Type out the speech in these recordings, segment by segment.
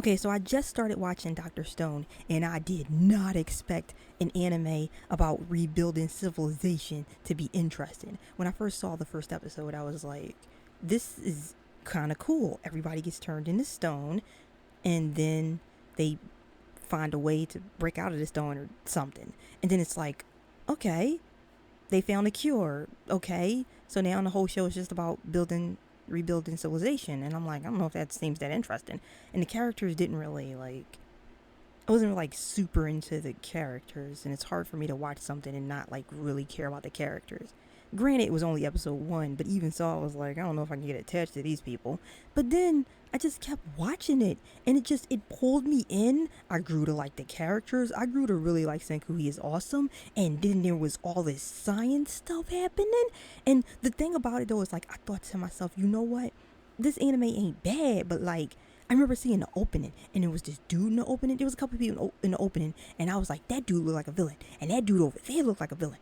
Okay, so I just started watching Dr. Stone, and I did not expect an anime about rebuilding civilization to be interesting. When I first saw the first episode, I was like, this is kind of cool. Everybody gets turned into stone, and then they find a way to break out of the stone or something. And then it's like, okay, they found a cure. Okay, so now the whole show is just about rebuilding civilization, and I'm like, I don't know if that seems that interesting. And the characters didn't really like. I wasn't like super into the characters, and it's hard for me to watch something and not like really care about the characters. Granted, it was only episode 1, but even so, I was like, I don't know if I can get attached to these people. But then I just kept watching it, and it pulled me in. I grew to like the characters. I grew to really like Senku. He is awesome. And then there was all this science stuff happening. And the thing about it though is like, I thought to myself, you know what? This anime ain't bad, but like, I remember seeing the opening, and there was this dude in the opening. There was a couple people in the opening, and I was like, that dude looked like a villain, and that dude over there looked like a villain.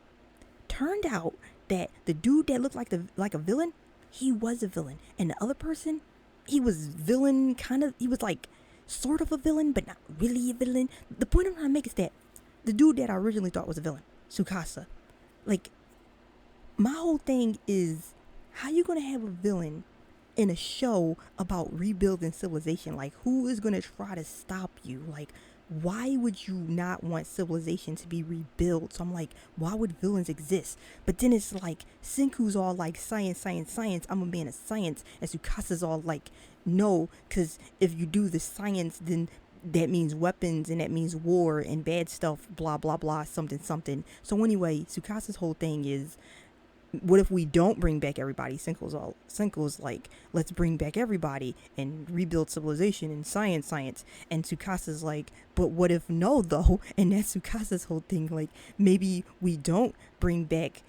Turned out that the dude that looked like a villain, he was a villain, and the other person, he was villain kind of. He was like sort of a villain, but not really a villain. The point I'm trying to make is that the dude that I originally thought was a villain, Tsukasa, like my whole thing is, how you gonna have a villain in a show about rebuilding civilization? Like, who is going to try to stop you? Like, why would you not want civilization to be rebuilt? So I'm like, why would villains exist? But then it's like, Senku's all like, science, science, science. I'm a man of science. And Tsukasa's all like, no, because if you do the science, then that means weapons, and that means war and bad stuff, blah, blah, blah, something, something. So anyway, Tsukasa's whole thing is, what if we don't bring back everybody? Senku's like, let's bring back everybody and rebuild civilization and science. And Tsukasa's like, but what if no though? And that's Tsukasa's whole thing. Like, maybe we don't bring back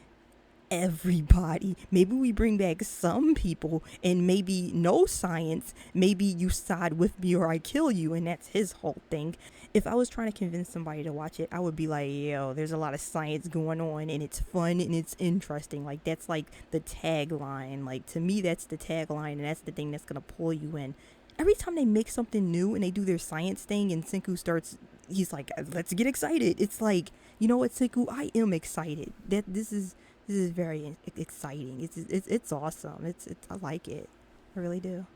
everybody. Maybe we bring back some people, and maybe no science. Maybe you side with me or I kill you, and that's his whole thing. If I was trying to convince somebody to watch it, I would be like, yo, there's a lot of science going on, and it's fun and it's interesting. Like, that's like the tagline. Like, to me, that's the tagline, and that's the thing that's gonna pull you in. Every time they make something new and they do their science thing, and Senku starts, he's like, let's get excited. It's like, you know what, Senku, I am excited. This is very exciting. It's awesome. I like it. I really do.